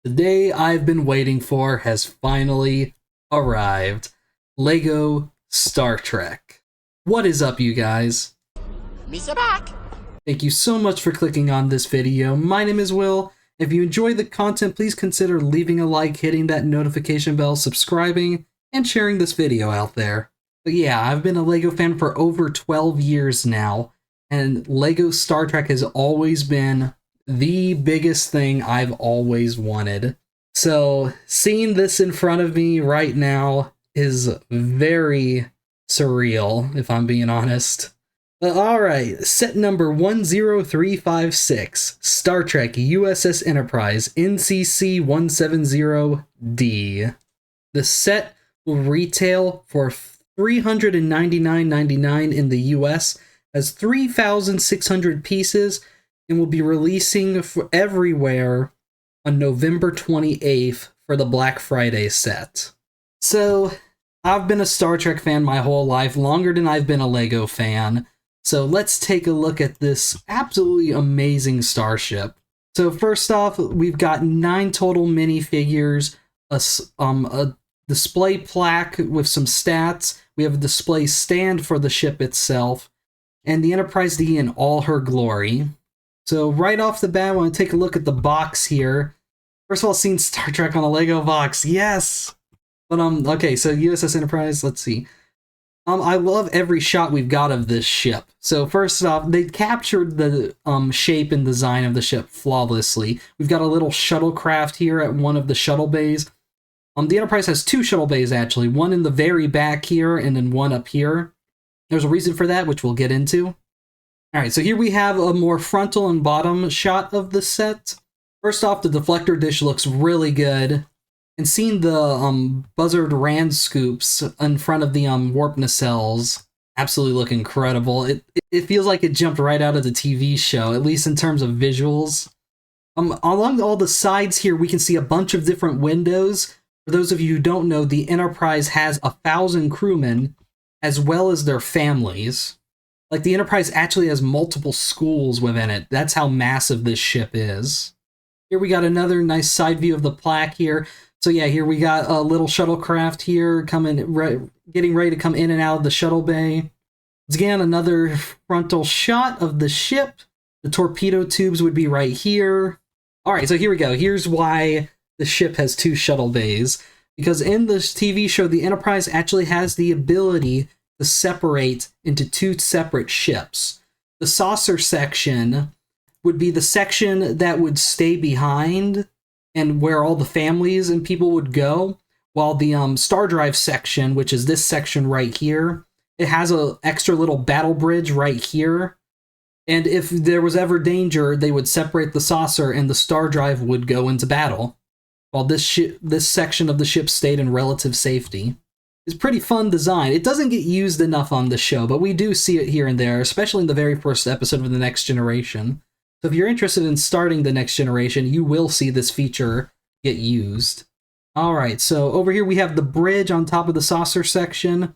The day I've been waiting for has finally arrived. LEGO Star Trek. What is up, you guys? Mesa Back! Thank you so much for clicking on this video. My name is Will. If you enjoy the content, please consider leaving a like, hitting that notification bell, subscribing, and sharing this video out there. But yeah, I've been a LEGO fan for over 12 years now, and LEGO Star Trek has always been the biggest thing I've always wanted. So seeing this in front of me right now is very surreal, if I'm being honest. But alright, set number 10356, Star Trek USS Enterprise NCC-170D. The set will retail for $399.99 in the US, has 3,600 pieces, and will be releasing for everywhere on November 28th for the Black Friday set. So, I've been a Star Trek fan my whole life, longer than I've been a LEGO fan. So let's take a look at this absolutely amazing starship. So first off, we've got 9 total minifigures, a display plaque with some stats, we have a display stand for the ship itself, and the Enterprise D in all her glory. So right off the bat, I want to take a look at the box here. First of all, seeing Star Trek on a LEGO box, yes! But okay, so USS Enterprise, let's see. I love every shot we've got of this ship. So first off, they captured the shape and design of the ship flawlessly. We've got a little shuttlecraft here at one of the shuttle bays. The Enterprise has 2 shuttle bays actually, one in the very back here and then one up here. There's a reason for that, which we'll get into. Alright, so here we have a more frontal and bottom shot of the set. First off, the deflector dish looks really good. And seeing the buzzard rand scoops in front of the warp nacelles absolutely look incredible. It feels like it jumped right out of the TV show, at least in terms of visuals. Along all the sides here, we can see a bunch of different windows. For those of you who don't know, the Enterprise has 1,000 crewmen, as well as their families. Like, the Enterprise actually has multiple schools within it. That's how massive this ship is. Here we got another nice side view of the plaque here. So yeah, here we got a little shuttlecraft here getting ready to come in and out of the shuttle bay. Again, another frontal shot of the ship. The torpedo tubes would be right here. Alright, so here we go. Here's why the ship has 2 shuttle bays. Because in this TV show, the Enterprise actually has the ability to separate into 2 separate ships. The saucer section would be the section that would stay behind and where all the families and people would go, while the Star Drive section, which is this section right here, it has an extra little battle bridge right here, and if there was ever danger, they would separate the saucer and the Star Drive would go into battle, while this section of the ship stayed in relative safety. It's a pretty fun design. It doesn't get used enough on the show, but we do see it here and there, especially in the very first episode of The Next Generation. So if you're interested in starting The Next Generation, you will see this feature get used. Alright, so over here we have the bridge on top of the saucer section.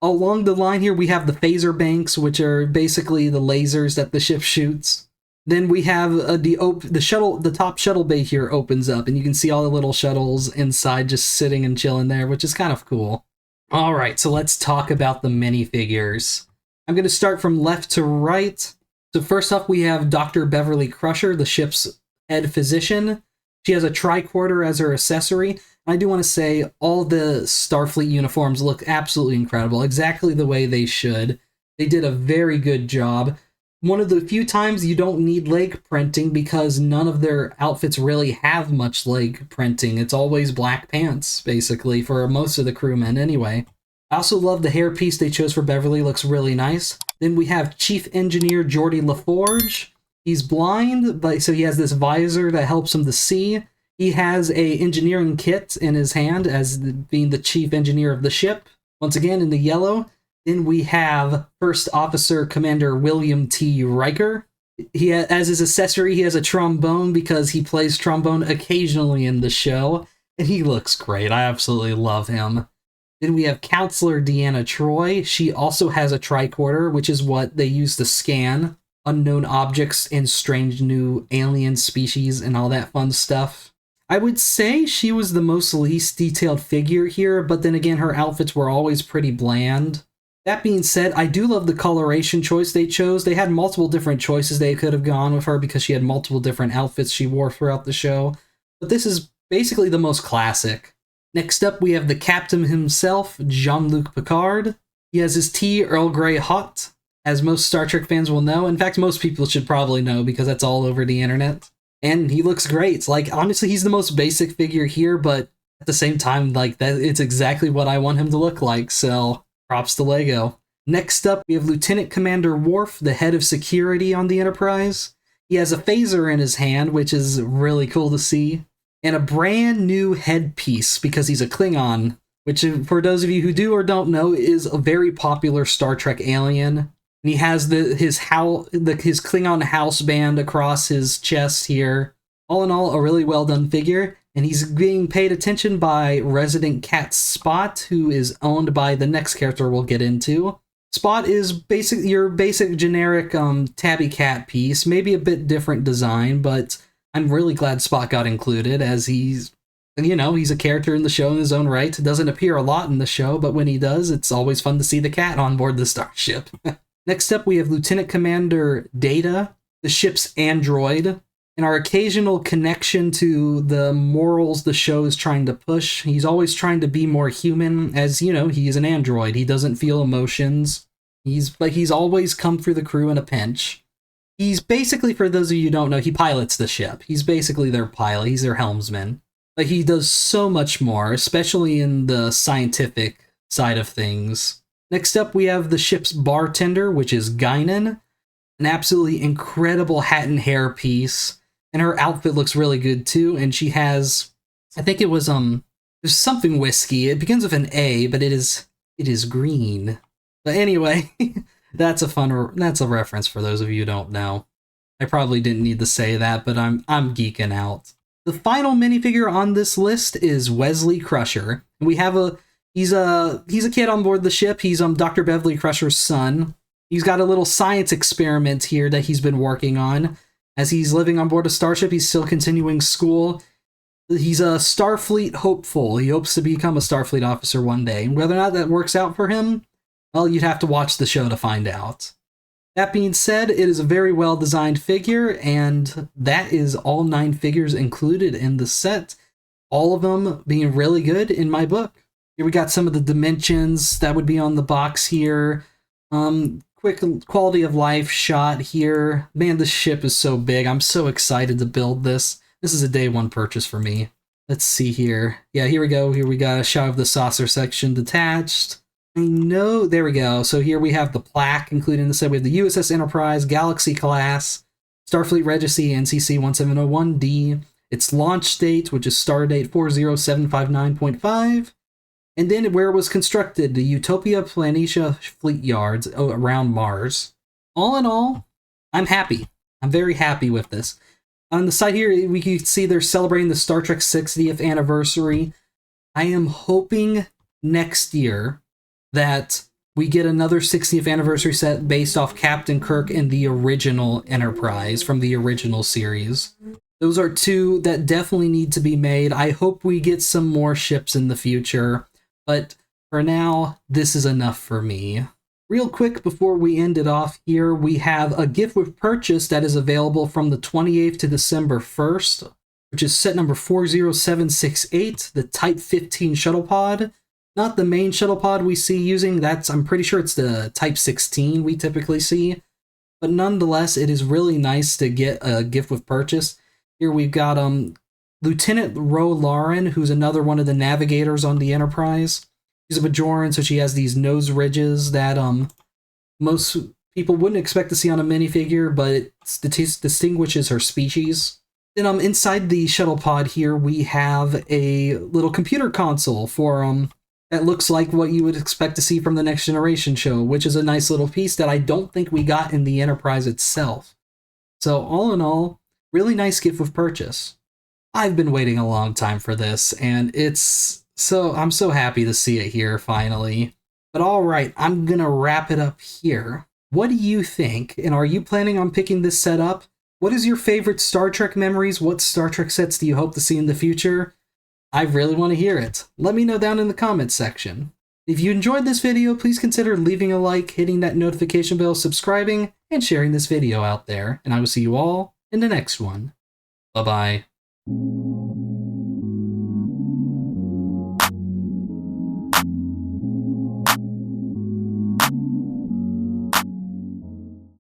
Along the line here we have the phaser banks, which are basically the lasers that the ship shoots. Then we have the top shuttle bay here opens up, and you can see all the little shuttles inside just sitting and chilling there, which is kind of cool. Alright, so let's talk about the minifigures. I'm going to start from left to right. So first off, we have Dr. Beverly Crusher, the ship's head physician. She has a tricorder as her accessory. And I do want to say all the Starfleet uniforms look absolutely incredible, exactly the way they should. They did a very good job. One of the few times you don't need leg printing because none of their outfits really have much leg printing. It's always black pants, basically, for most of the crewmen anyway. I also love the hairpiece they chose for Beverly, looks really nice. Then we have Chief Engineer Geordi LaForge. He's blind, but so he has this visor that helps him to see. He has a engineering kit in his hand as being the chief engineer of the ship. Once again, in the yellow. Then we have First Officer Commander William T. Riker. As his accessory, he has a trombone because he plays trombone occasionally in the show. And he looks great. I absolutely love him. Then we have Counselor Deanna Troi. She also has a tricorder, which is what they use to scan unknown objects and strange new alien species and all that fun stuff. I would say she was the most least detailed figure here, but then again, her outfits were always pretty bland. That being said, I do love the coloration choice they chose. They had multiple different choices they could have gone with her because she had multiple different outfits she wore throughout the show. But this is basically the most classic. Next up, we have the captain himself, Jean-Luc Picard. He has his tea Earl Grey hot, as most Star Trek fans will know. In fact, most people should probably know because that's all over the internet. And he looks great. Like, honestly, he's the most basic figure here, but at the same time, like, that it's exactly what I want him to look like, so props to LEGO. Next up, we have Lieutenant Commander Worf, the head of security on the Enterprise. He has a phaser in his hand, which is really cool to see, and a brand new headpiece because he's a Klingon, which, for those of you who do or don't know, is a very popular Star Trek alien. And he has his Klingon house band across his chest here. All in all, a really well done figure. And he's being paid attention by resident cat Spot, who is owned by the next character we'll get into. Spot is your basic generic tabby cat piece, maybe a bit different design, but I'm really glad Spot got included, as he's a character in the show in his own right. Doesn't appear a lot in the show, but when he does, it's always fun to see the cat on board the starship. Next up, we have Lieutenant Commander Data, the ship's android, and our occasional connection to the morals the show is trying to push. He's always trying to be more human, as, he is an android. He doesn't feel emotions. He's always come through the crew in a pinch. He's basically, for those of you who don't know, he pilots the ship. He's basically their pilot. He's their helmsman. But he does so much more, especially in the scientific side of things. Next up, we have the ship's bartender, which is Guinan. An absolutely incredible hat and hair piece. And her outfit looks really good, too. And she has, I think it was, there's something whiskey. It begins with an A, but it is green. But anyway, that's a reference for those of you who don't know. I probably didn't need to say that, but I'm geeking out. The final minifigure on this list is Wesley Crusher. We have he's a kid on board the ship. He's Dr. Beverly Crusher's son. He's got a little science experiment here that he's been working on. As he's living on board a starship, he's still continuing school. He's a Starfleet hopeful. He hopes to become a Starfleet officer one day. Whether or not that works out for him, well, you'd have to watch the show to find out. That being said, it is a very well-designed figure, and that is all 9 figures included in the set. All of them being really good in my book. Here we got some of the dimensions that would be on the box here. Quick quality of life shot here. Man, this ship is so big. I'm so excited to build this. This is a day one purchase for me. Let's see here. Yeah, here we go. Here we got a shot of the saucer section detached. I know, there we go. So here we have the plaque included in the set. We have the USS Enterprise, Galaxy class, Starfleet Regency, NCC 1701D. Its launch date, which is stardate 40759.5. And then where it was constructed, the Utopia Planitia Fleet Yards around Mars. All in all, I'm happy. I'm very happy with this. On the side here, we can see they're celebrating the Star Trek 60th anniversary. I am hoping next year that we get another 60th anniversary set based off Captain Kirk and the original Enterprise from the original series. Those are 2 that definitely need to be made. I hope we get some more ships in the future. But for now, this is enough for me. Real quick, before we end it off here, we have a gift with purchase that is available from the 28th to December 1st, which is set number 40768, the Type 15 shuttle pod. Not the main shuttle pod we see using, I'm pretty sure it's the Type 16 we typically see. But nonetheless, it is really nice to get a gift with purchase. Here we've got Lieutenant Ro Lauren, who's another one of the navigators on the Enterprise. She's a Bajoran, so she has these nose ridges that most people wouldn't expect to see on a minifigure, but it distinguishes her species. Then inside the shuttle pod here, we have a little computer console for that looks like what you would expect to see from the Next Generation show, which is a nice little piece that I don't think we got in the Enterprise itself. So all in all, really nice gift with purchase. I've been waiting a long time for this, and I'm so happy to see it here finally. But alright, I'm gonna wrap it up here. What do you think? And are you planning on picking this set up? What is your favorite Star Trek memories? What Star Trek sets do you hope to see in the future? I really want to hear it. Let me know down in the comments section. If you enjoyed this video, please consider leaving a like, hitting that notification bell, subscribing, and sharing this video out there. And I will see you all in the next one. Bye-bye.